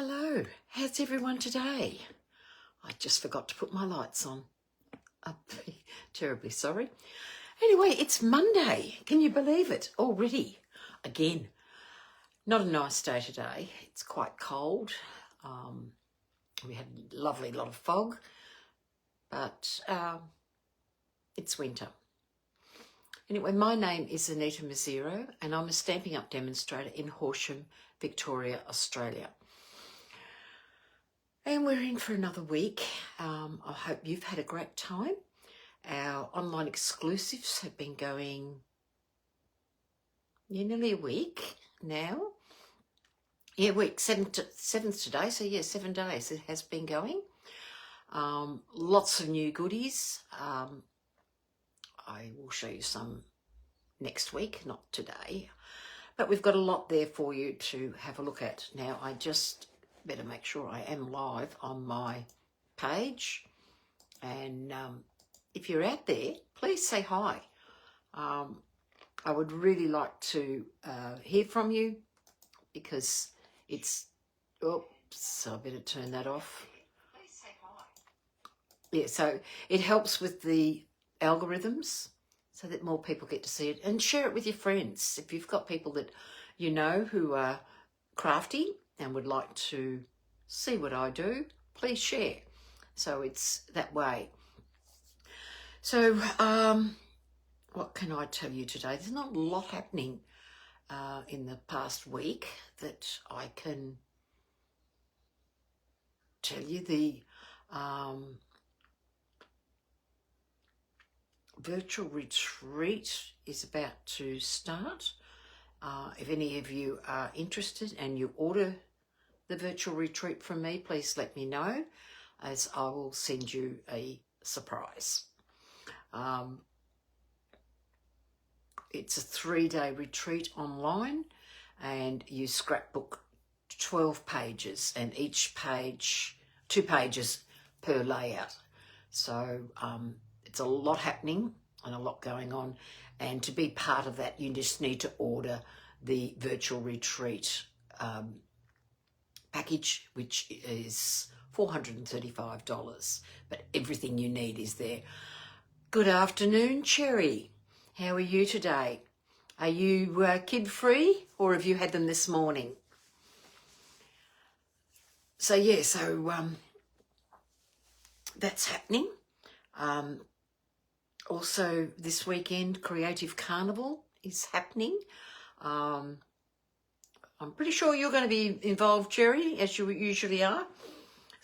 Hello, how's everyone today? I just forgot to put my lights on. I'm terribly sorry. Anyway, it's Monday. Can you believe it? Already. Again, not a nice day today. It's quite cold. We had a lovely lot of fog, but it's winter. Anyway, my name is Anita Mazzero and I'm a Stampin' Up demonstrator in Horsham, Victoria, Australia. And we're in for another week. I hope you've had a great time. Our online exclusives have been going nearly a week now. Yeah, seventh today, so yeah, 7 days it has been going. Lots of new goodies. I will show you some next week, not today. But we've got a lot there for you to have a look at. Now, I just better make sure I am live on my page. And if you're out there, please say hi. I would really like to hear from you because it's... Oops, I better turn that off. Please say hi. Yeah, so it helps with the algorithms so that more people get to see it, and share it with your friends. If you've got people that you know who are crafty and would like to see what I do, please share. So it's that way. So what can I tell you today? There's not a lot happening in the past week that I can tell you. The virtual retreat is about to start. If any of you are interested and you order the virtual retreat from me, please let me know, as I will send you a surprise. It's a 3-day retreat online, and you scrapbook 12 pages, and each page, 2 pages per layout. So it's a lot happening and a lot going on, and to be part of that you just need to order the virtual retreat package, which is $435, but everything you need is there. Good afternoon, Cherry. How are you today? Are you kid-free, or have you had them this morning? So yeah, that's happening. Also this weekend, Creative Carnival is happening. I'm pretty sure you're going to be involved, Cherry, as you usually are.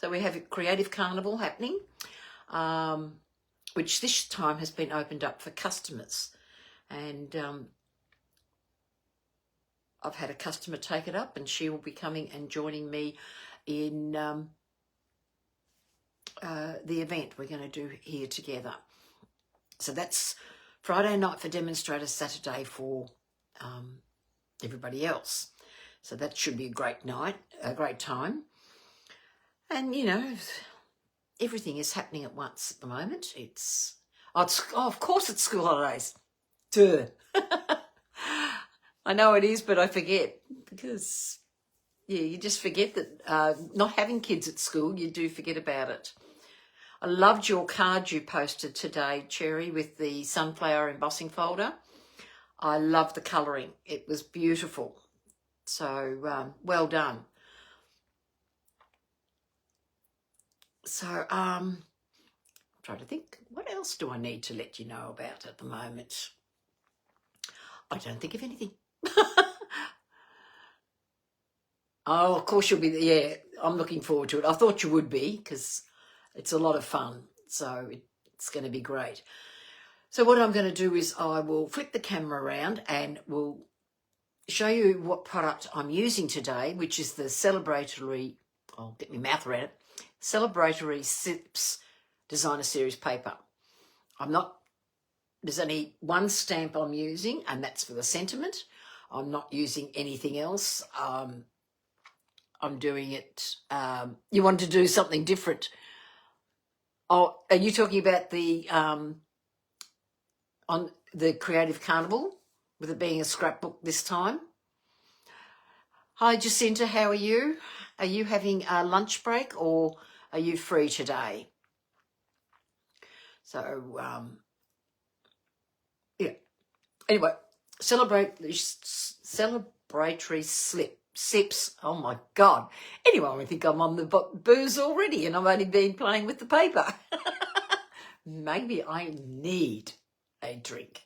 So we have a Creative Carnival happening, which this time has been opened up for customers. And I've had a customer take it up, and she will be coming and joining me in the event we're going to do here together. So that's Friday night for demonstrators, Saturday for everybody else. So that should be a great night, a great time. And, you know, everything is happening at once at the moment. Of course it's school holidays. Duh. I know it is, but I forget because, yeah, you just forget that not having kids at school, you do forget about it. I loved your card you posted today, Cherry, with the sunflower embossing folder. I love the colouring. It was beautiful. So well done. So I'm trying to think, what else do I need to let you know about at the moment? I don't think of anything. Oh, of course you'll be there. Yeah, I'm looking forward to it. I thought you would be, because it's a lot of fun. So it's going to be great. So what I'm going to do is I will flip the camera around and we'll show you what product I'm using today, which is the Celebratory, I'll get my mouth around it, Celebratory Sips Designer Series paper. There's only one stamp I'm using, and that's for the sentiment. I'm not using anything else. I'm doing it, you want to do something different. Oh, are you talking about the, on the Creative Carnival, with it being a scrapbook this time? Hi Jacinta, how are you? Are you having a lunch break or are you free today? So, yeah. Anyway, celebratory sips. Oh my God. Anyway, I think I'm on the booze already and I've only been playing with the paper. Maybe I need a drink.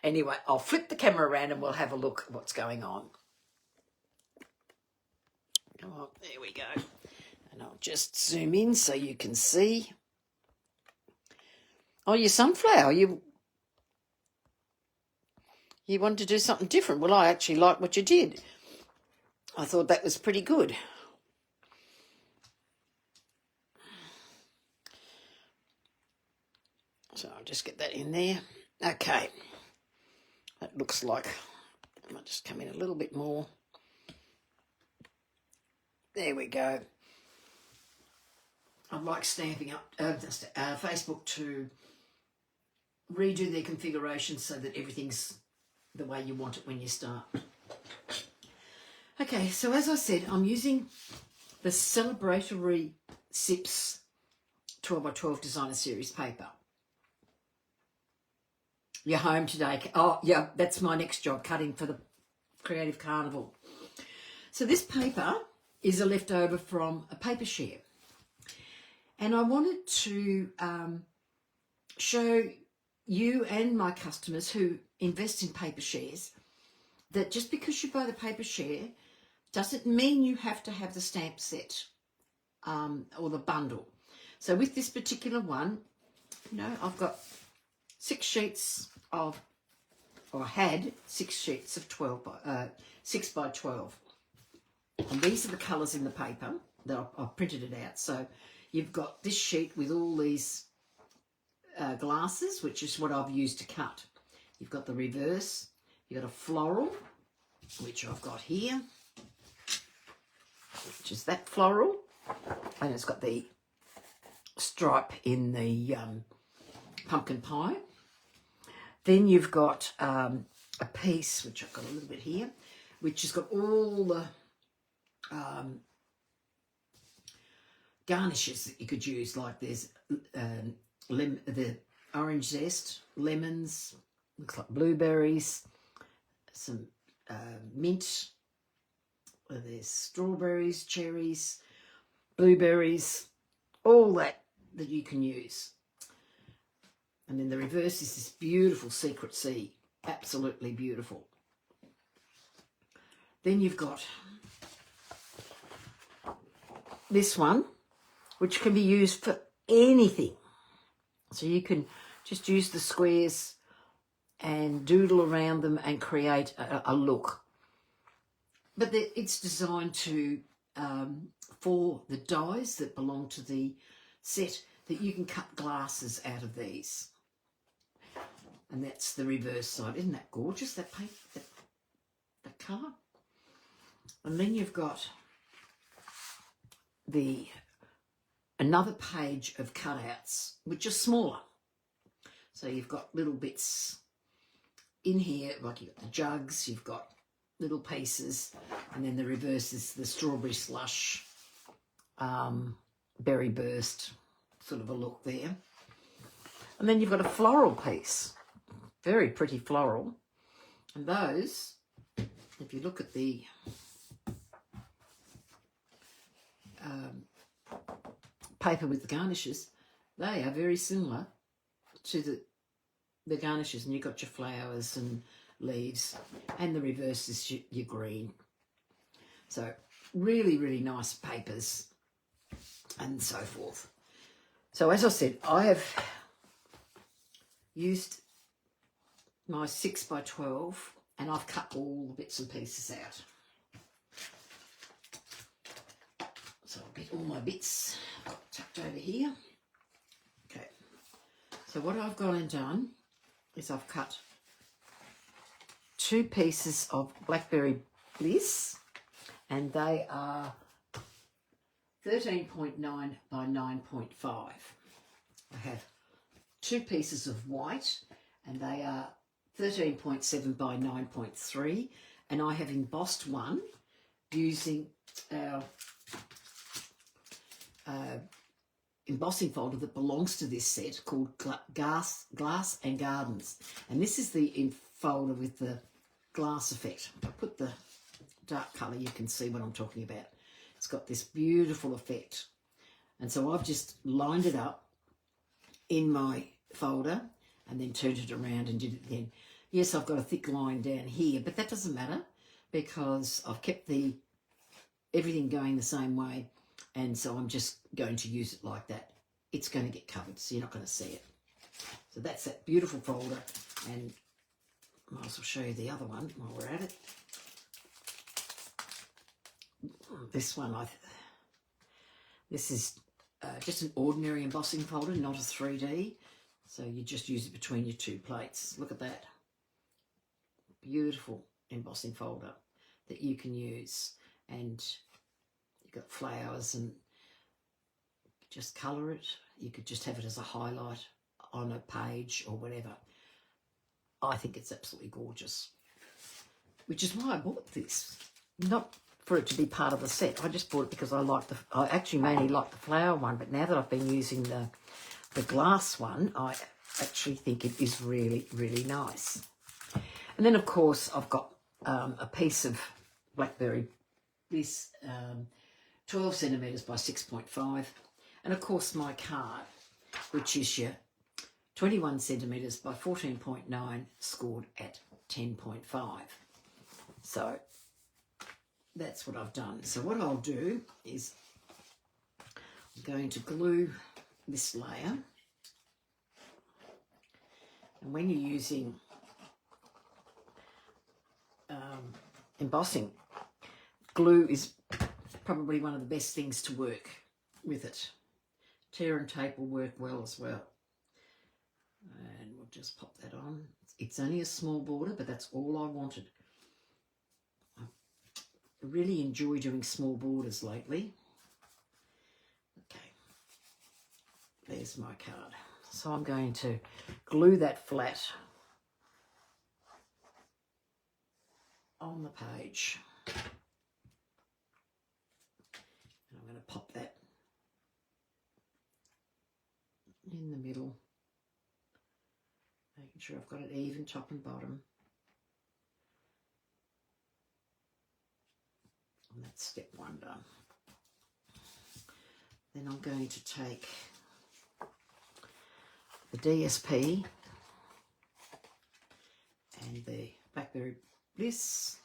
Anyway, I'll flip the camera around and we'll have a look at what's going on. Come on, there we go. And I'll just zoom in so you can see. Oh, your sunflower, you wanted to do something different. Well, I actually like what you did. I thought that was pretty good. So I'll just get that in there. Okay. That looks like, I might just come in a little bit more. There we go. I'd like Stamping Up, Facebook to redo their configuration so that everything's the way you want it when you start. Okay, so as I said, I'm using the Celebratory Sips 12x12 Designer Series paper. You're home today. Oh, yeah, that's my next job, cutting for the Creative Carnival. So this paper is a leftover from a paper share. And I wanted to show you and my customers who invest in paper shares that just because you buy the paper share doesn't mean you have to have the stamp set or the bundle. So with this particular one, I've got 6 sheets of, or I had 6 sheets of 6 by 12. And these are the colours in the paper that I've printed it out. So you've got this sheet with all these glasses, which is what I've used to cut. You've got the reverse, you've got a floral, which I've got here, which is that floral, and it's got the stripe in the pumpkin pie. Then you've got a piece, which I've got a little bit here, which has got all the garnishes that you could use, like there's the orange zest, lemons, looks like blueberries, some mint, there's strawberries, cherries, blueberries, all that you can use. And then the reverse is this beautiful Secret Sea, absolutely beautiful. Then you've got this one, which can be used for anything. So you can just use the squares and doodle around them and create a look. But it's designed to for the dies that belong to the set, that you can cut glasses out of these. And that's the reverse side. Isn't that gorgeous, that paper, that colour? And then you've got another page of cutouts, which are smaller. So you've got little bits in here, like you've got the jugs, you've got little pieces, and then the reverse is the strawberry slush, berry burst, sort of a look there. And then you've got a floral piece, very pretty floral. And those, if you look at the paper with the garnishes, they are very similar to the garnishes, and you've got your flowers and leaves, and the reverse is your green. So really, really nice papers and so forth. So as I said, I have used my 6 by 12 and I've cut all the bits and pieces out. So I'll get all my bits tucked over here. Okay, so what I've gone and done is I've cut 2 pieces of Blackberry Bliss, and they are 13.9 by 9.5. I have 2 pieces of white, and they are 13.7 by 9.3, and I have embossed one using our embossing folder that belongs to this set called Glass and Gardens. And this is the folder with the glass effect. If I put the dark colour, you can see what I'm talking about. It's got this beautiful effect. And so I've just lined it up in my folder and then turned it around and did it again. Yes, I've got a thick line down here, but that doesn't matter because I've kept everything going the same way. And so I'm just going to use it like that. It's going to get covered, so you're not going to see it. So that's that beautiful folder. And I might as well show you the other one while we're at it. This one, this is just an ordinary embossing folder, not a 3D. So you just use it between your two plates. Look at that. Beautiful embossing folder that you can use. And you've got flowers and just colour it. You could just have it as a highlight on a page or whatever. I think it's absolutely gorgeous. Which is why I bought this. Not for it to be part of the set. I just bought it because I actually mainly like the flower one, but now that I've been using the glass one, I actually think it is really, really nice. And then, of course, I've got a piece of blackberry, this 12 centimetres by 6.5. And, of course, my card, which is your 21 centimetres by 14.9, scored at 10.5. So that's what I've done. So what I'll do is I'm going to glue this layer. And when you're using embossing, glue is probably one of the best things to work with it. Tear and tape will work well as well. And we'll just pop that on. It's only a small border, but that's all I wanted. I really enjoy doing small borders lately. Okay, there's my card. So I'm going to glue that flat on the page. And I'm going to pop that in the middle, making sure I've got it even top and bottom. And that's step one done. Then I'm going to take the DSP and the Blackberry Bliss,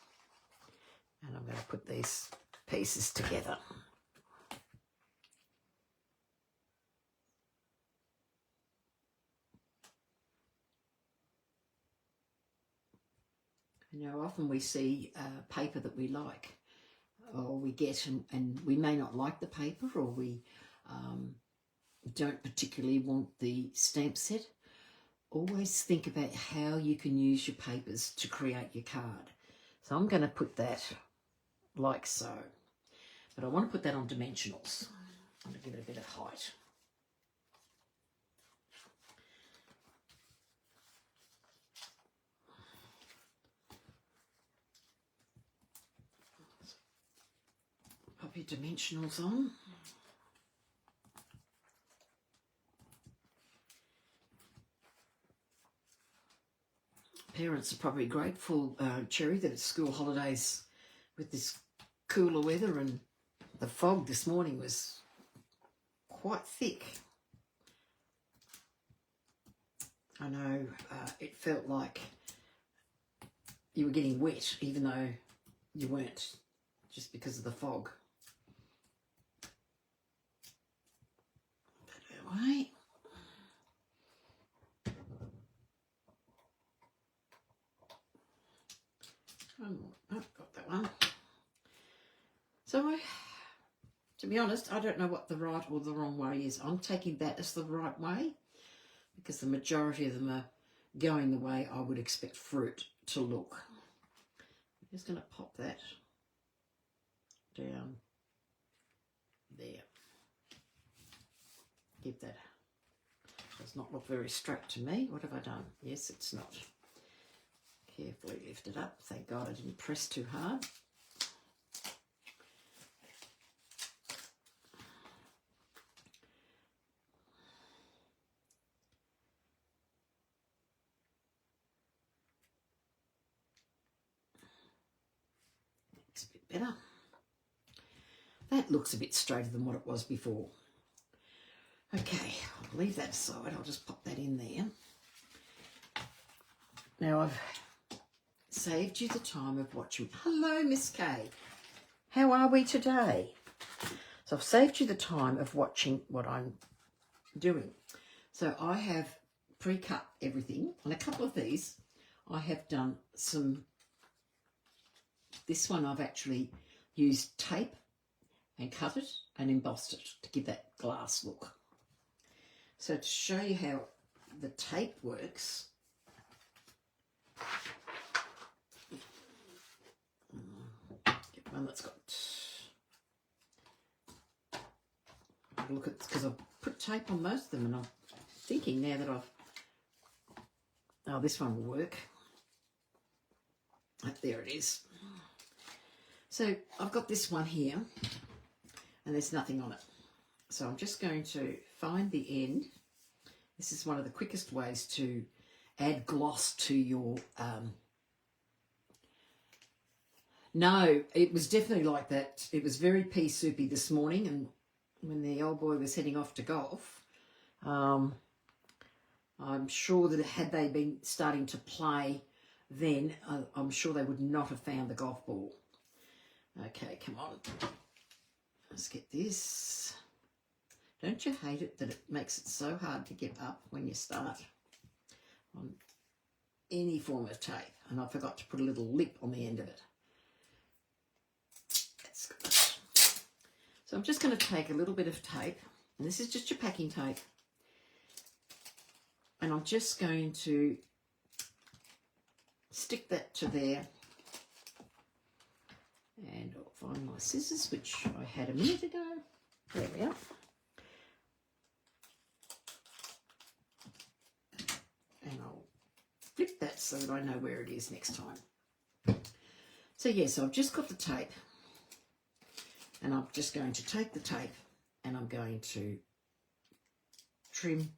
and I'm going to put these pieces together. You know, often we see paper that we like, or we get, and we may not like the paper, or we don't particularly want the stamp set. Always think about how you can use your papers to create your card. So I'm going to put that like so, but I want to put that on dimensionals. I'm going to give it a bit of height. Pop your dimensionals on. Parents are probably grateful, Cherry, that it's school holidays with this cooler weather, and the fog this morning was quite thick. I know it felt like you were getting wet, even though you weren't, just because of the fog. Put it away. Oh, got that one. So, to be honest, I don't know what the right or the wrong way is. I'm taking that as the right way because the majority of them are going the way I would expect fruit to look. I'm just going to pop that down there. Give that. Does not look very straight to me. What have I done? Yes, it's not. Carefully lift it up. Thank God I didn't press too hard. better. That looks a bit straighter than what it was before. Okay, I'll leave that aside. I'll just pop that in there. Now I've saved you the time of watching. Hello, Miss Kay. How are we today? So I've saved you the time of watching what I'm doing. So I have pre-cut everything. On a couple of these, I have done some... This one I've actually used tape and cut it and embossed it to give that glass look. So to show you how the tape works, get one that's got... Look at, because I've put tape on most of them, and I'm thinking now that this one will work. There it is. So I've got this one here, and there's nothing on it. So I'm just going to find the end. This is one of the quickest ways to add gloss to your... No, it was definitely like that. It was very pea soupy this morning, and when the old boy was heading off to golf, I'm sure that had they been starting to play then, I'm sure they would not have found the golf ball. Okay, come on. Let's get this. Don't you hate it that it makes it so hard to get up when you start on any form of tape? And I forgot to put a little lip on the end of it. That's good. So I'm just going to take a little bit of tape, and this is just your packing tape, and I'm just going to stick that to there, and I'll find my scissors, which I had a minute ago. There we are. And I'll flip that so that I know where it is next time. So yes, I've just got the tape, and I'm just going to take the tape and I'm going to trim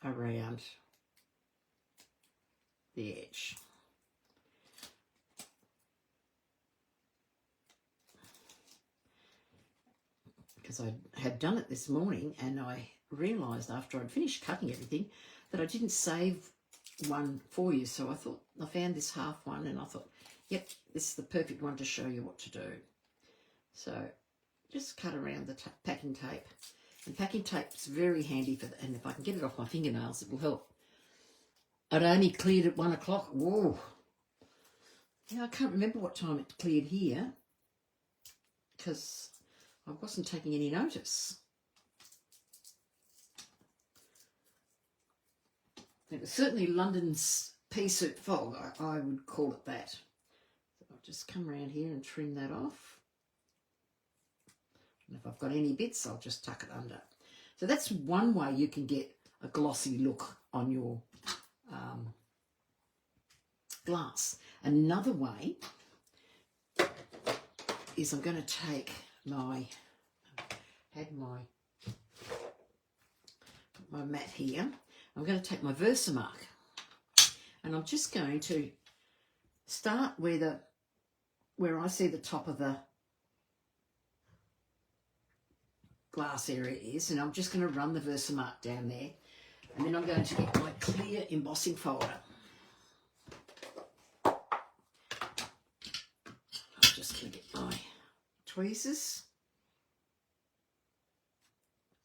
around the edge. Because I had done it this morning, and I realised after I'd finished cutting everything that I didn't save one for you. So I thought, I found this half one, and I thought, yep, this is the perfect one to show you what to do. So just cut around the packing tape. And packing tape is very handy for that, and if I can get it off my fingernails, it will help. It only cleared at 1 o'clock. Whoa. Yeah, I can't remember what time it cleared here, because I wasn't taking any notice. It was certainly London's pea soup fog, I would call it that. So I'll just come around here and trim that off. And if I've got any bits, I'll just tuck it under. So that's one way you can get a glossy look on your glass. Another way is I'm going to take my mat here. I'm going to take my Versamark, and I'm just going to start where I see the top of the glass area is, and I'm just going to run the Versamark down there, and then I'm going to get my clear embossing folder. I'm just going to get my tweezers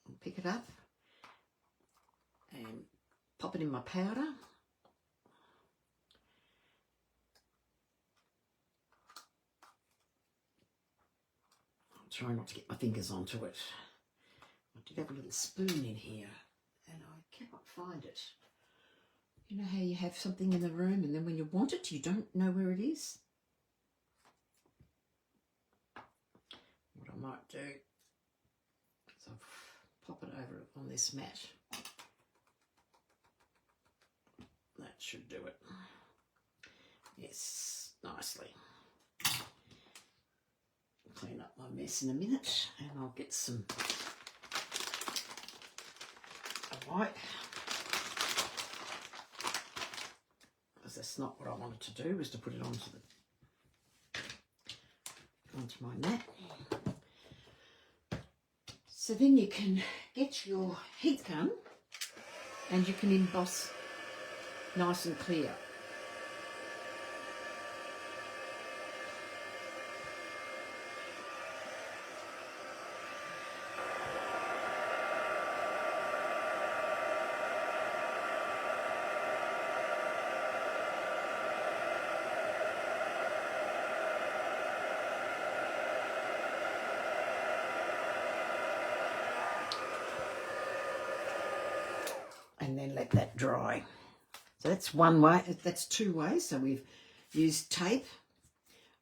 and pick it up and pop it in my powder. I'll try not to get my fingers onto it. I did have a little spoon in here, and I cannot find it. You know how you have something in the room, and then when you want it, you don't know where it is? What I might do is I'll pop it over on this mat. That should do it. Yes, nicely. Clean up my mess in a minute, and I'll get some white, because that's not what I wanted to do, was to put it onto onto my mat. So then you can get your heat gun and you can emboss nice and clear. And then let that dry. So that's one way, that's two ways. So we've used tape,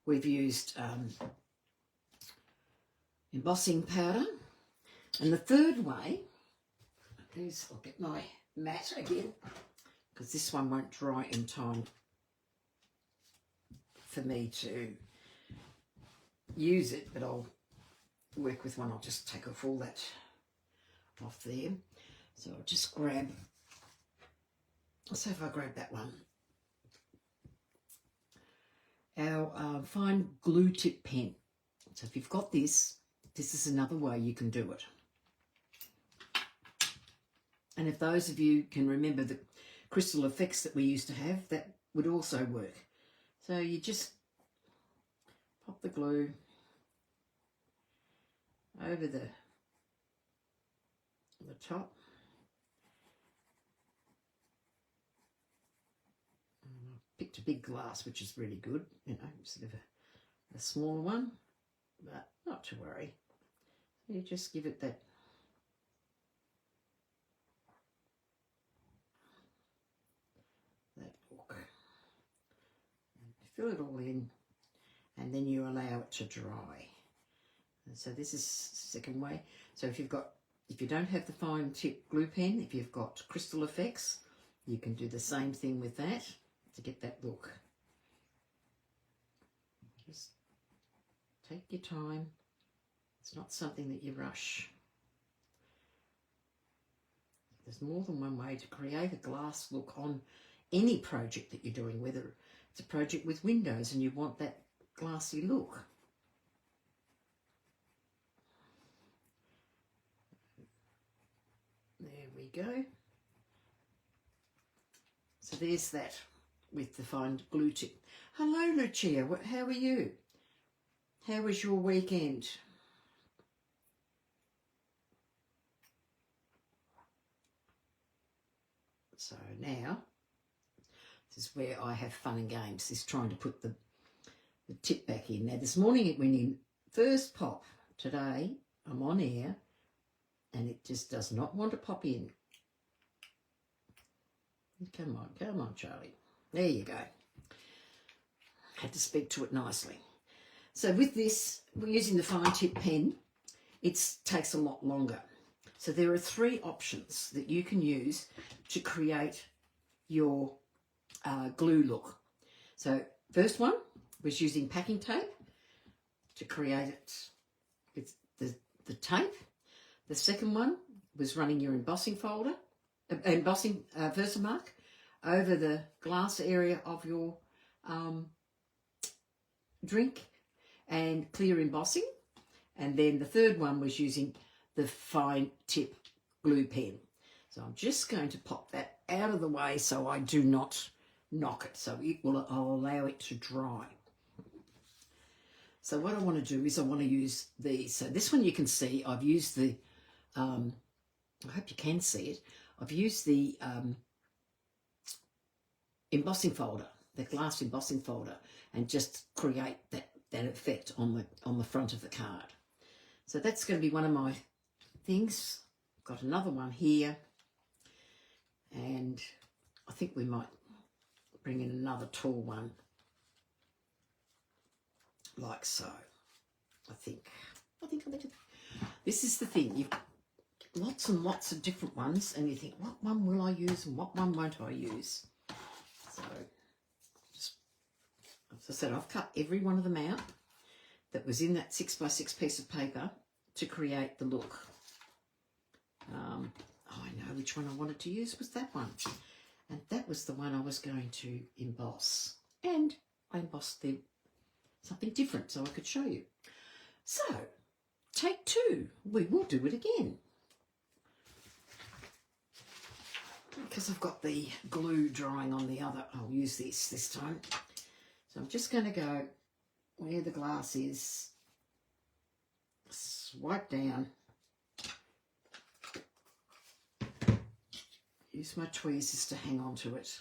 we've used embossing powder, and the third way is, I'll get my mat again, because this one won't dry in time for me to use it, but I'll work with one. I'll just take off all that off there. So I'll just grab, so if I grab that one, our fine glue tip pen. So if you've got this, this is another way you can do it. And if those of you can remember the crystal effects that we used to have, that would also work. So you just pop the glue over the top. Picked a big glass, which is really good, you know, sort of a smaller one, but not to worry. You just give it that look. And fill it all in, and then you allow it to dry. And so this is the second way. So if you don't have the fine tip glue pen, if you've got crystal effects, you can do the same thing with that to get that look. Just take your time. It's not something that you rush. There's more than one way to create a glass look on any project that you're doing, whether it's a project with windows and you want that glassy look. There we go. So there's that with the fine glue tip. Hello, Lucia. How are you? How was your weekend? So now, this is where I have fun and games, is trying to put the tip back in. Now, this morning it went in first pop. Today, I'm on air, and it just does not want to pop in. Come on, Charlie. There you go. Had to speak to it nicely. So with this, we're using the fine tip pen. It takes a lot longer. So there are three options that you can use to create your glue look. So first one was using packing tape to create it with the tape. The second one was running your embossing folder, Versamark over the glass area of your drink and clear embossing. And then the third one was using the fine tip glue pen. So I'm just going to pop that out of the way so I do not knock it. So I'll allow it to dry. So what I want to do is I want to use these. So this one you can see I've used the, I hope you can see it, I've used the embossing folder, the glass embossing folder, and just create that effect on the front of the card. So that's going to be one of my things. Got another one here, and I think we might bring in another tall one like so. I think this is the thing, you've got lots and lots of different ones, and you think, what one will I use and what one won't I use? So just, as I said, I've cut every one of them out that was in that 6x6 piece of paper to create the look. I know which one I wanted to use was that one, and that was the one I was going to emboss, and I embossed something different so I could show you. So, take 2. We will do it again. Because I've got the glue drying on the other, I'll use this time. So I'm just going to go where the glass is, swipe down, use my tweezers to hang on to it,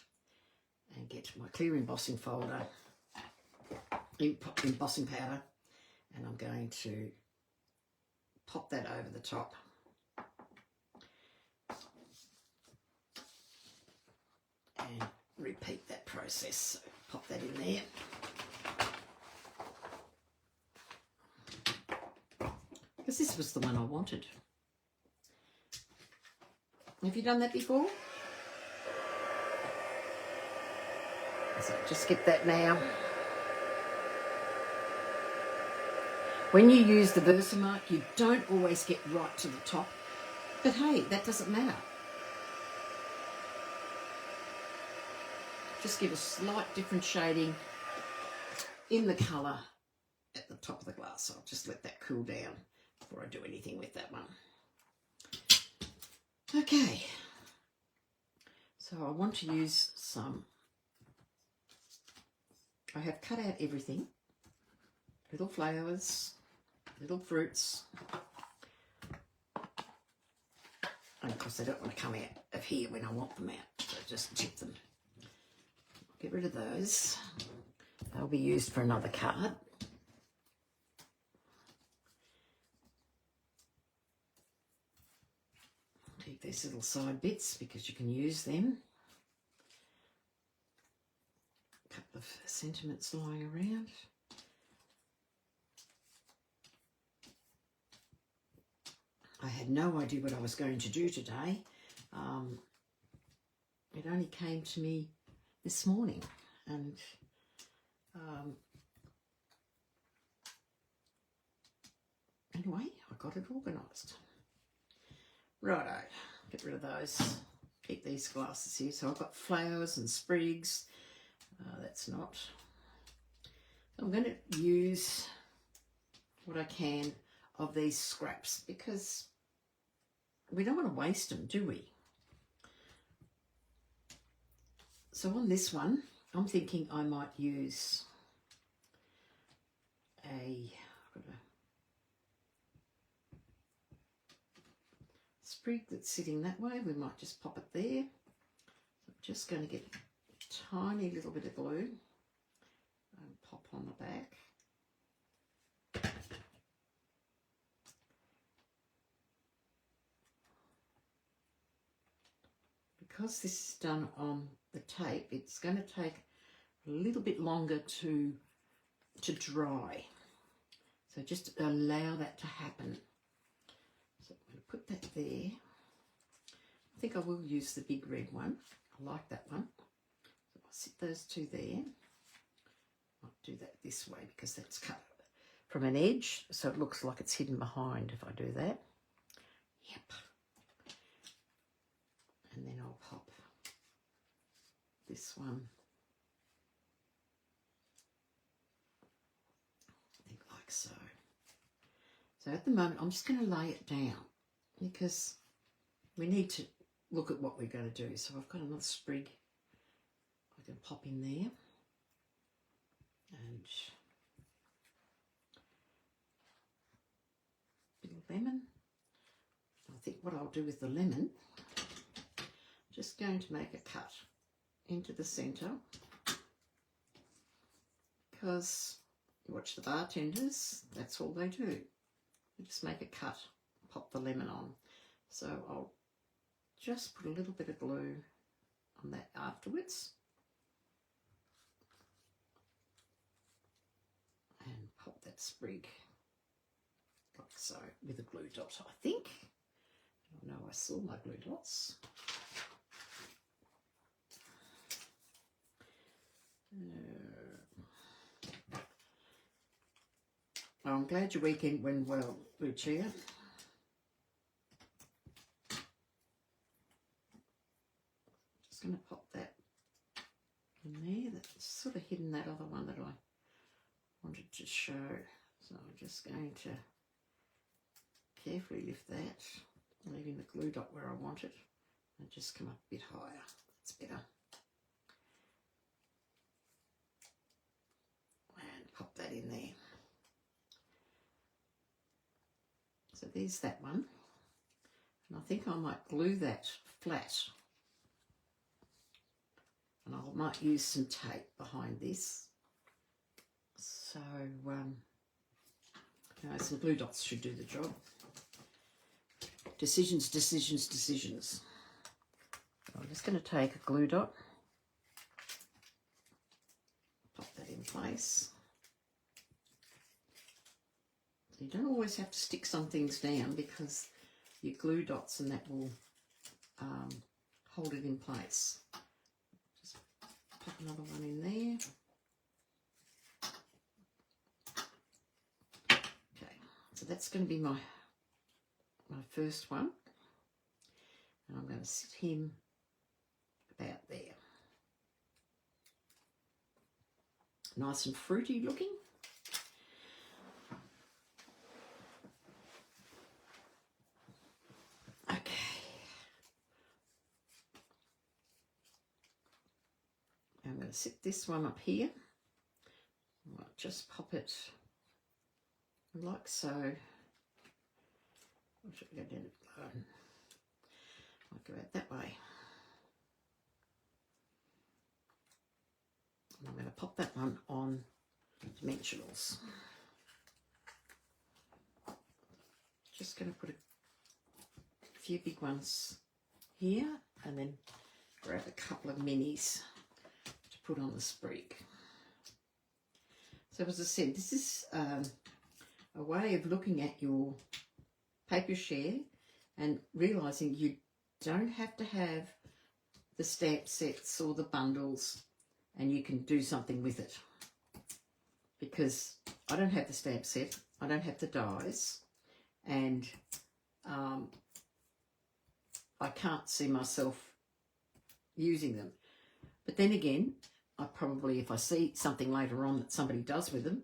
and get my clear embossing folder, embossing powder, and I'm going to pop that over the top. And repeat that process. So pop that in there. Because this was the one I wanted. Have you done that before? So just skip that now. When you use the Versamark, you don't always get right to the top. But hey, that doesn't matter. Just give a slight different shading in the colour at the top of the glass. So I'll just let that cool down before I do anything with that one. Okay, so I want to use some, I have cut out everything, little flowers, little fruits, and of course they don't want to come out of here when I want them out, so just tip them. Get rid of those, they'll be used for another card. Keep these little side bits because you can use them. A couple of sentiments lying around. I had no idea what I was going to do today. It only came to me this morning, and anyway, I got it organised. Righto, get rid of those. Keep these glasses here. So I've got flowers and sprigs. That's not. I'm going to use what I can of these scraps because we don't want to waste them, do we? So on this one, I'm thinking I might use a sprig that's sitting that way. We might just pop it there. I'm just going to get a tiny little bit of glue and pop on the back. Because this is done on the tape, it's going to take a little bit longer to dry. So just allow that to happen. So I'm going to put that there. I think I will use the big red one. I like that one. So I'll sit those two there. I'll do that this way because that's cut from an edge, so it looks like it's hidden behind if I do that. Yep. And then I'll pop this one, I think like so. So at the moment, I'm just going to lay it down because we need to look at what we're going to do. So I've got another sprig I can pop in there. And a bit of lemon. I think what I'll do with the lemon, just going to make a cut into the centre because you watch the bartenders, that's all they do. They just make a cut, pop the lemon on. So I'll just put a little bit of glue on that afterwards and pop that sprig like so with a glue dot, I think. I know I saw my glue dots. I'm glad your weekend went well, Lucia. Just going to pop that in there. That's sort of hidden that other one that I wanted to show. So I'm just going to carefully lift that, leaving the glue dot where I want it, and just come up a bit higher. That's better. And pop that in there. So there's that one. And I think I might glue that flat. And I might use some tape behind this. So, some glue dots should do the job. Decisions, decisions, decisions. So I'm just going to take a glue dot, pop that in place. So you don't always have to stick some things down because your glue dots and that will hold it in place. Just pop another one in there. Okay, so that's going to be my first one. And I'm going to sit him about there. Nice and fruity looking. Okay. I'm going to sit this one up here. I might just pop it like so. I should go down it. I'll go out that way. And I'm going to pop that one on dimensionals. Just going to put a few big ones here and then grab a couple of minis to put on the sprig. So as I said, this is a way of looking at your paper share and realising you don't have to have the stamp sets or the bundles, and you can do something with it. Because I don't have the stamp set, I don't have the dies, and I can't see myself using them. But then again, I probably, if I see something later on that somebody does with them,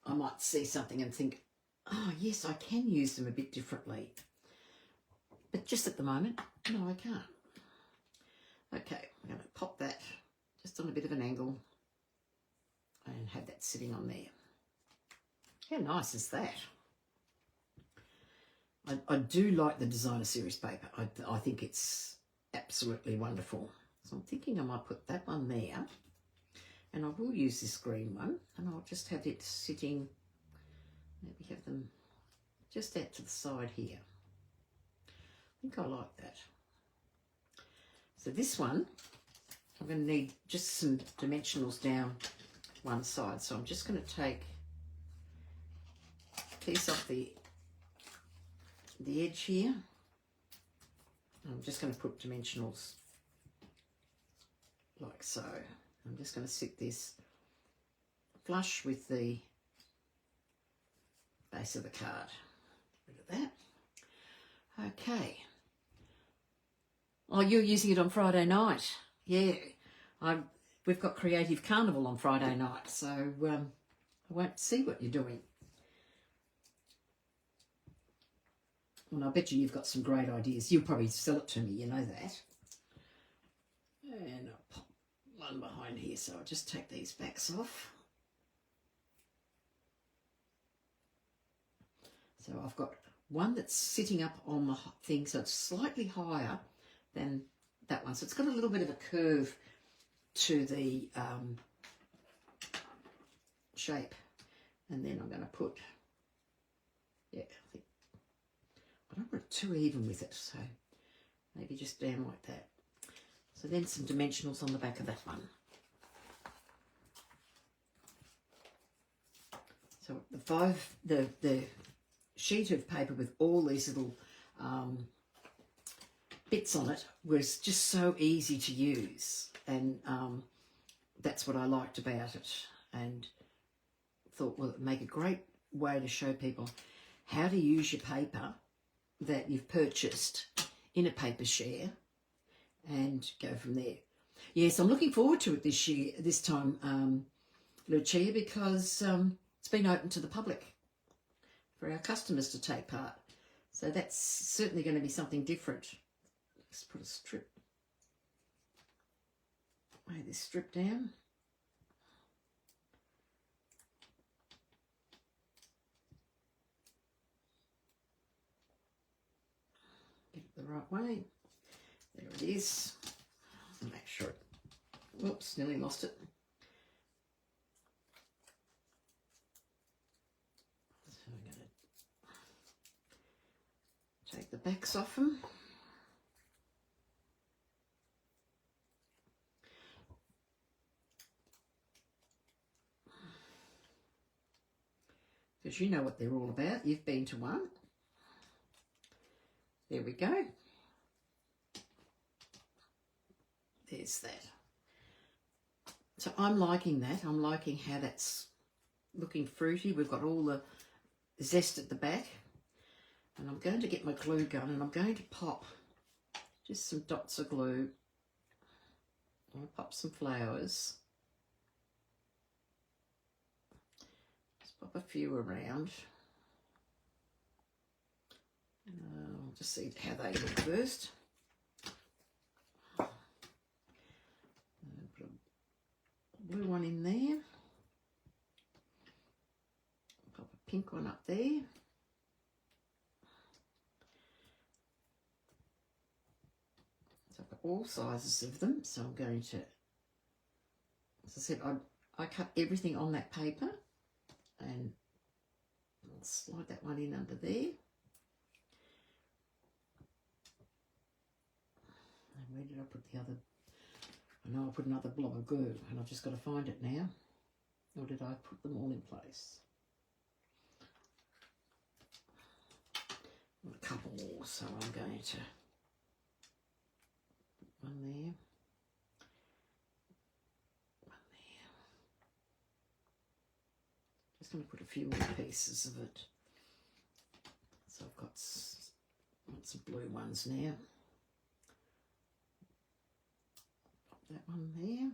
I might see something and think, oh yes, I can use them a bit differently. But just at the moment, no, I can't. Okay, I'm going to pop that just on a bit of an angle and have that sitting on there. How nice is that? I do like the designer series paper. I think it's absolutely wonderful. So I'm thinking I might put that one there, and I will use this green one, and I'll just have it sitting, maybe have them just out to the side here. I think I like that. So this one, I'm going to need just some dimensionals down one side. So I'm just going to take a piece off the edge here. I'm just going to put dimensionals like so. I'm just going to sit this flush with the base of the card. Rid of that. Okay. Oh, you're using it on Friday night. Yeah. We've got Creative Carnival on Friday night, so I won't see what you're doing. And I bet you've got some great ideas. You'll probably sell it to me, you know that. And I'll pop one behind here, so I'll just take these backs off. So I've got one that's sitting up on the thing, so it's slightly higher than that one. So it's got a little bit of a curve to the shape. And then I'm going to put, yeah, I don't want it too even with it, so maybe just down like that. So then some dimensionals on the back of that one. So the sheet of paper with all these little bits on it was just so easy to use, and that's what I liked about it, and thought, well, it'd make a great way to show people how to use your paper that you've purchased in a paper share and go from there. Yes, I'm looking forward to it this time, Lucia, because it's it's been open to the public for our customers to take part. So that's certainly going to be something different. Let's put a strip, lay this strip down. Get it the right way. There it is. Make sure it, whoops, nearly lost it. So I'm going to take the backs off them. Because you know what they're all about. You've been to one. There we go. There's that. So I'm liking that. I'm liking how that's looking fruity. We've got all the zest at the back. And I'm going to get my glue gun and I'm going to pop just some dots of glue. I'll pop some flowers. Just pop a few around. I'll just see how they look first. Put a blue one in there. Pop a pink one up there. So I've got all sizes of them. So I'm going to, as I said, I cut everything on that paper and I'll slide that one in under there. Where did I put the other? I know I put another blob of glue and I've just got to find it now. Or did I put them all in place? A couple more, so I'm going to one there, one there. Just going to put a few more pieces of it. So I've got some blue ones now. That one there.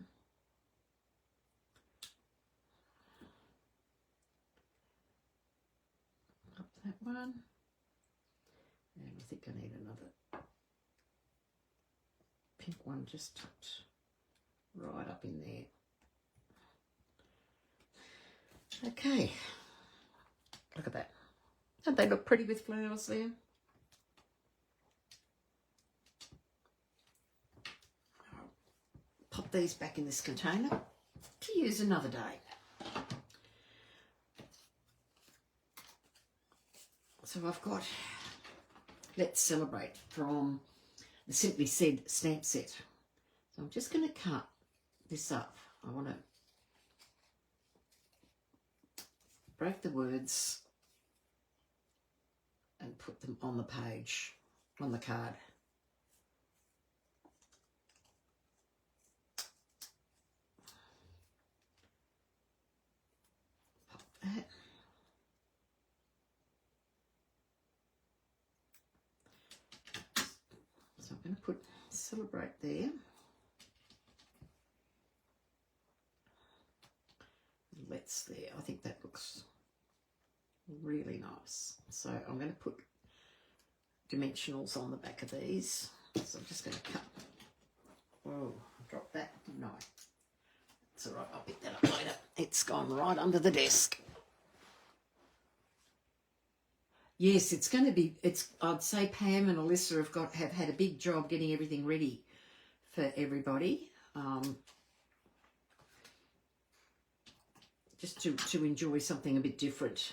Up that one. And I think I need another pink one just tucked right up in there. Okay. Look at that. Don't they look pretty with flowers there? Pop these back in this container to use another day. So I've got Let's Celebrate from the Simply Said stamp set. So I'm just going to cut this up. I want to break the words and put them on the page, on the card. That. So I'm going to put Celebrate there. Let's there. I think that looks really nice. So I'm going to put dimensionals on the back of these. So I'm just going to cut. Whoa, drop that. No. It's all right. I'll pick that up later. It's gone right under the desk. Yes, it's going to be, I'd say Pam and Alyssa have had a big job getting everything ready for everybody. Just to enjoy something a bit different.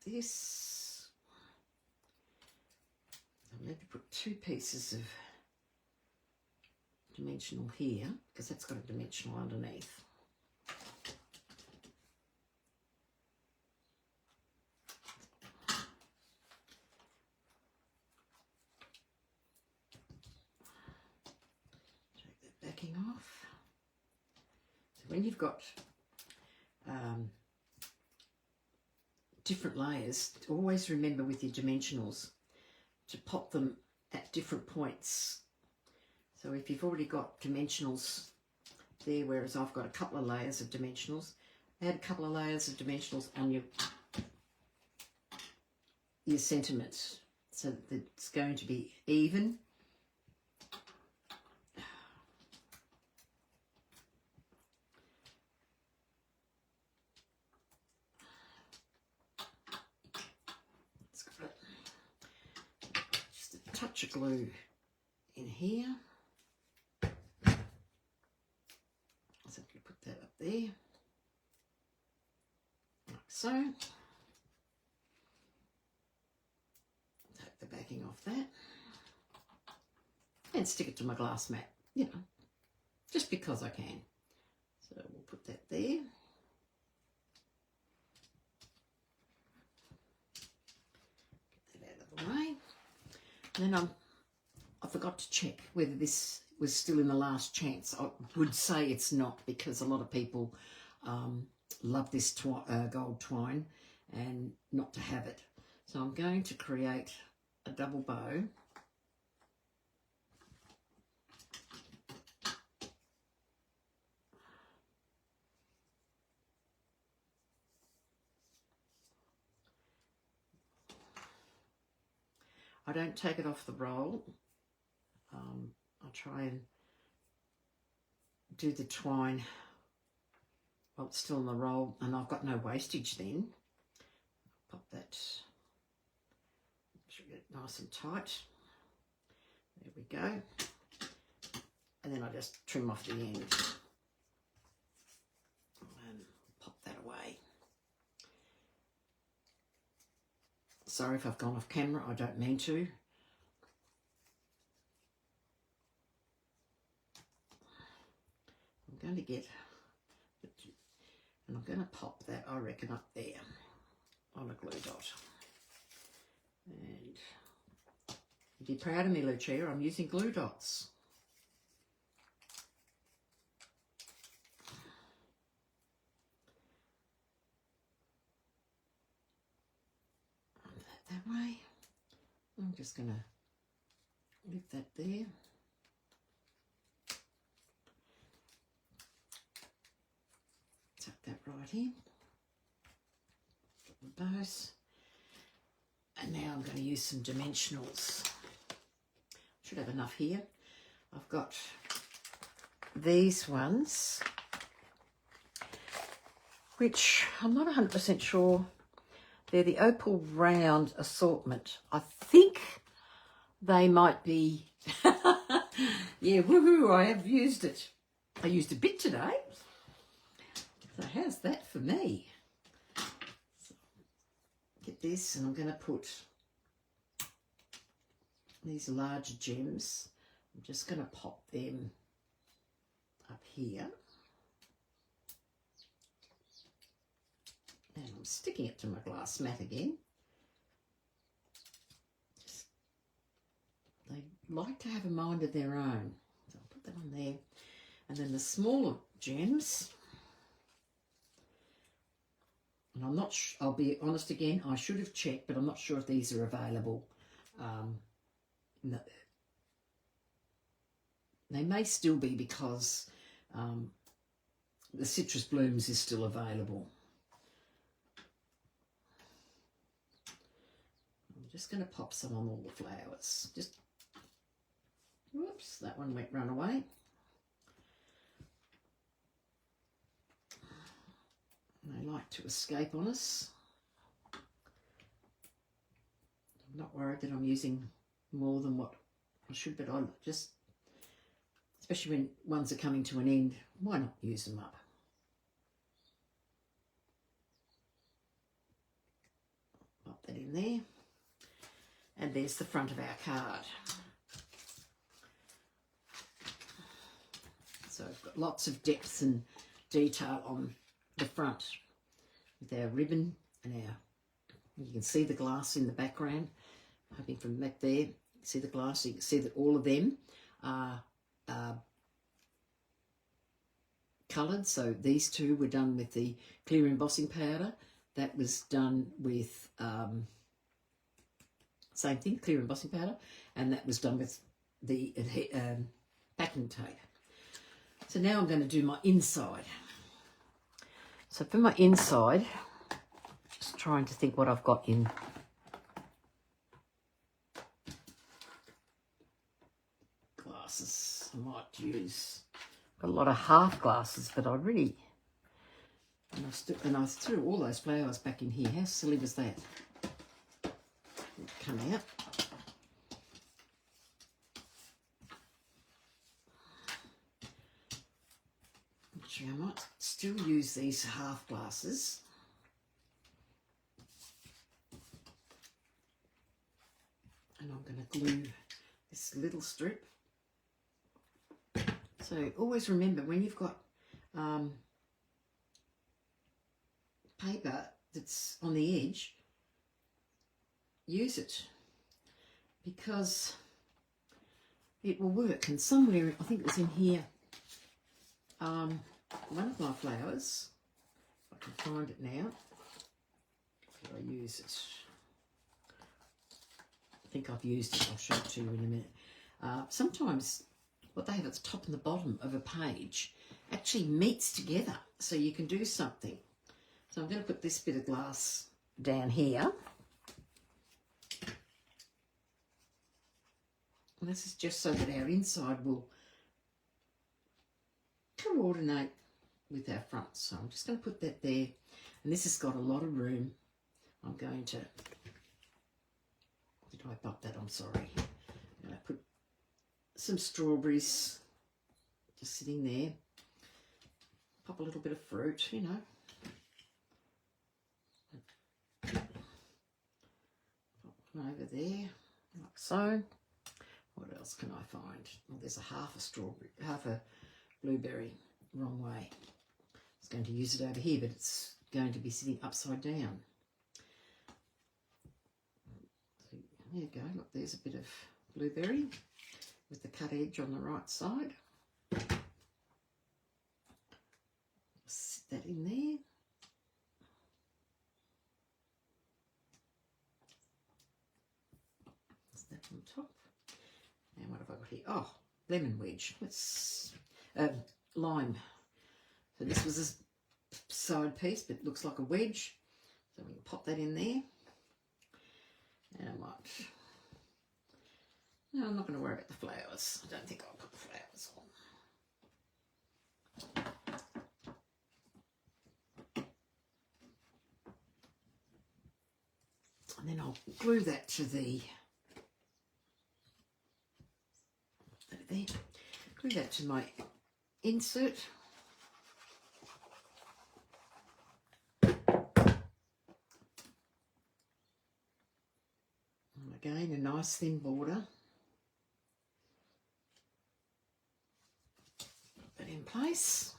This, I'm going to put two pieces of dimensional here because that's got a dimensional underneath. Take that backing off. So when you've got different layers. Always remember with your dimensionals to pop them at different points. So if you've already got dimensionals there, whereas I've got a couple of layers of dimensionals, add a couple of layers of dimensionals on your sentiment so that it's going to be even. It's got just a touch of glue in here. So I'm going to put that up there, like so. Take the backing off that and stick it to my glass mat, you know, just because I can. So we'll put that there. Get that out of the way. And then I forgot to check whether this was still in the last chance. I would say it's not, because a lot of people love this gold twine and not to have it. So I'm going to create a double bow. I don't take it off the roll. I try and do the twine while it's still on the roll, and I've got no wastage then. Pop that, should get it nice and tight. There we go. And then I just trim off the end and pop that away. Sorry if I've gone off camera, I don't mean to. I'm going to get, and I'm going to pop that, I reckon, up there on a glue dot. And you'd be proud of me, Lucia, I'm using glue dots. That way. I'm just going to leave that there. Tuck that right in. Put the bows. And now I'm going to use some dimensionals. Should have enough here. I've got these ones, which I'm not 100% sure. They're the opal round assortment. I think they might be, yeah, woohoo, I have used it. I used a bit today. So how's that for me? So get this, and I'm going to put these larger gems. I'm just going to pop them up here. And I'm sticking it to my glass mat again. They like to have a mind of their own. So I'll put that on there. And then the smaller gems, and I'm not I'll be honest again, I should have checked, but I'm not sure if these are available. No, they may still be, because the citrus blooms is still available. Just going to pop some on all the flowers. Just, whoops, that one went run away. They like to escape on us. I'm not worried that I'm using more than what I should, but I just, especially when ones are coming to an end, why not use them up? Pop that in there. And there's the front of our card. So I've got lots of depth and detail on the front with our ribbon and you can see the glass in the background. Hoping from back there, you can see the glass. You can see that all of them are coloured. So these two were done with the clear embossing powder. That was done with same thing, clear embossing powder, and that was done with the packing tape. So now I'm going to do my inside. So for my inside, just trying to think what I've got in. Glasses. I might use a lot of half glasses, but I really, and I threw all those flowers back in here. How silly was that? Come out. Actually, I might still use these half glasses. And I'm going to glue this little strip. So always remember, when you've got paper that's on the edge, use it, because it will work. And somewhere, I think it was in here, one of my flowers, if I can find it now, did I use it? I think I've used it. I'll show it to you in a minute. Sometimes what they have at the top and the bottom of a page actually meets together, so you can do something. So I'm going to put this bit of glass down here. And this is just so that our inside will coordinate with our front. So I'm just going to put that there. And this has got a lot of room. I'm going to, did I bump that? I'm sorry. I'm going to put some strawberries just sitting there. Pop a little bit of fruit, you know. Pop one over there, like so. What else can I find? Well, there's a half a strawberry, half a blueberry, wrong way. I was going to use it over here, but it's going to be sitting upside down. So there you go. Look, there's a bit of blueberry with the cut edge on the right side. Sit that in there. That's that on top. And what have I got here? Oh, lemon wedge. Let's lime. So this was a side piece, but it looks like a wedge. So we can pop that in there. And I might. No, I'm not going to worry about the flowers. I don't think I'll put the flowers on. And then I'll glue that to the. There. Glue that to my insert. And again, a nice thin border. Put that in place.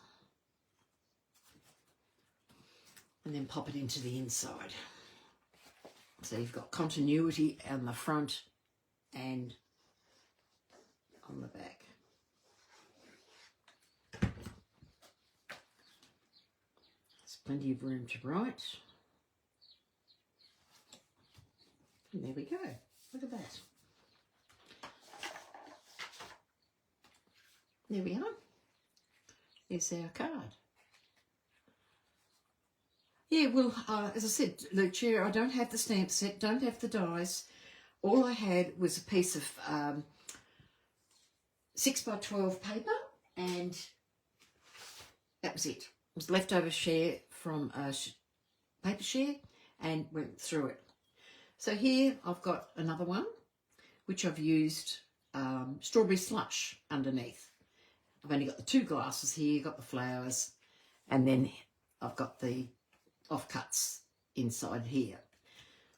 And then pop it into the inside. So you've got continuity on the front and on the back. There's plenty of room to write. And there we go. Look at that. There we are. There's our card. Yeah, well, as I said, Lucia, I don't have the stamp set, don't have the dies. All I had was a piece of 6x12 paper, and that was it. It was leftover share from a paper share, and went through it. So here I've got another one, which I've used strawberry slush underneath. I've only got the two glasses here, got the flowers, and then I've got the offcuts inside here.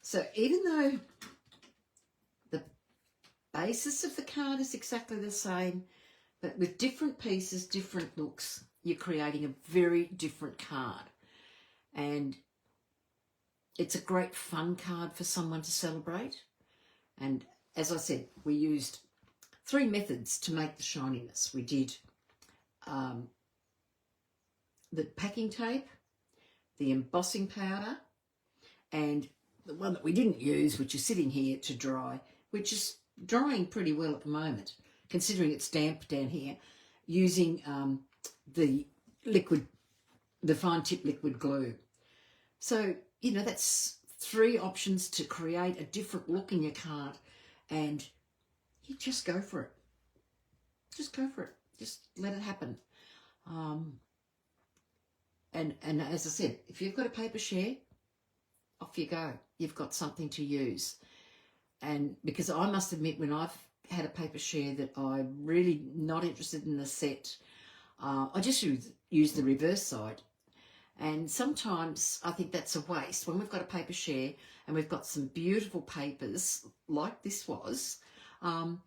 So even though the basis of the card is exactly the same, but with different pieces, different looks, you're creating a very different card. And it's a great fun card for someone to celebrate. And as I said, we used 3 methods to make the shininess. We did the packing tape, the embossing powder, and the one that we didn't use, which is sitting here to dry, which is drying pretty well at the moment, considering it's damp down here, using the fine tip liquid glue. So, you know, that's 3 options to create a different look in your card, and you just go for it. Just go for it. Just let it happen. And as I said, if you've got a paper share, off you go. You've got something to use. And because I must admit, when I've had a paper share that I'm really not interested in the set, I just use the reverse side. And sometimes I think that's a waste. When we've got a paper share and we've got some beautiful papers like this was, and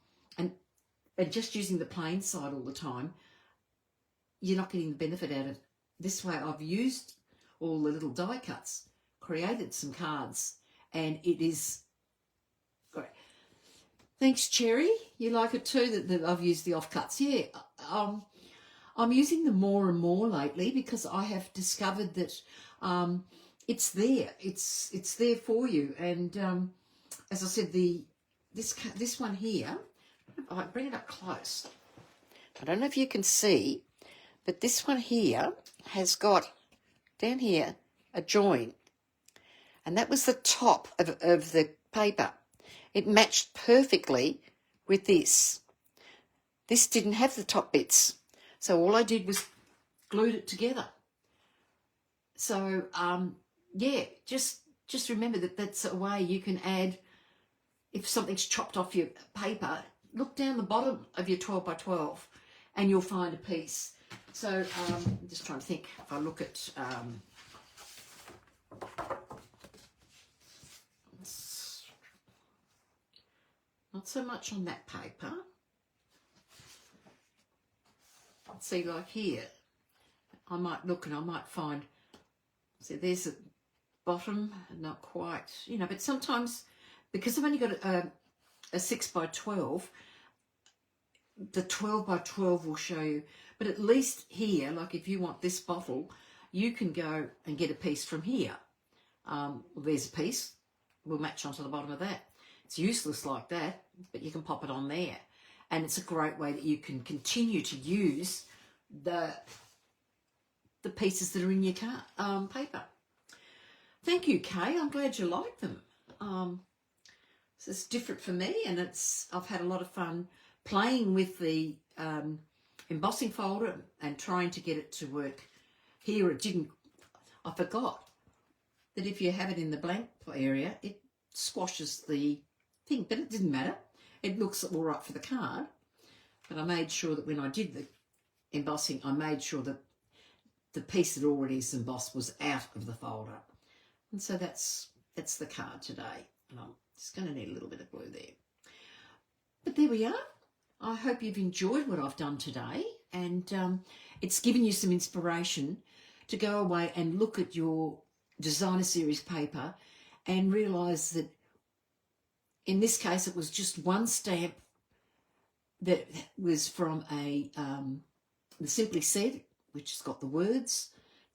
just using the plain side all the time, you're not getting the benefit out of it. This way I've used all the little die cuts, created some cards, and it is great. Thanks, Cherry. You like it too, that I've used the offcuts? Yeah, I'm using them more and more lately because I have discovered that it's there. It's there for you. And as I said, this one here, I bring it up close. I don't know if you can see, but this one here has got down here a join, and that was the top of the paper. It matched perfectly with this. This didn't have the top bits, so all I did was glued it together. So yeah, just remember that that's a way you can add. If something's chopped off your paper, look down the bottom of your 12 by 12 and you'll find a piece. So I'm just trying to think. If I look at not so much on that paper. See, like here, I might look and I might find, see, there's a bottom, not quite, you know, but sometimes, because I've only got a 6 by 12, the 12 by 12 will show you. But at least here, like if you want this bottle, you can go and get a piece from here. Well, there's a piece. We'll match onto the bottom of that. It's useless like that, but you can pop it on there. And it's a great way that you can continue to use the pieces that are in your paper. Thank you, Kay. I'm glad you like them. So it's different for me, and I've had a lot of fun playing with the embossing folder and trying to get it to work. Here it didn't. I forgot that if you have it in the blank area, it squashes the thing, but it didn't matter. It looks all right for the card, but I made sure that when I did the embossing, I made sure that the piece that already is embossed was out of the folder. And so that's the card today. And I'm just going to need a little bit of glue there. But there we are. I hope you've enjoyed what I've done today, and it's given you some inspiration to go away and look at your designer series paper and realise that in this case it was just one stamp that was from the Simply Said, which has got the words,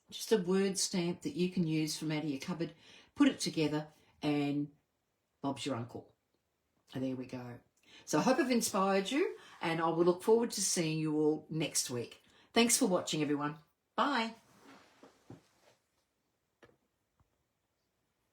just a word stamp that you can use from out of your cupboard, put it together, and Bob's your uncle. And there we go. So I hope I've inspired you, and I will look forward to seeing you all next week. Thanks for watching, everyone. Bye.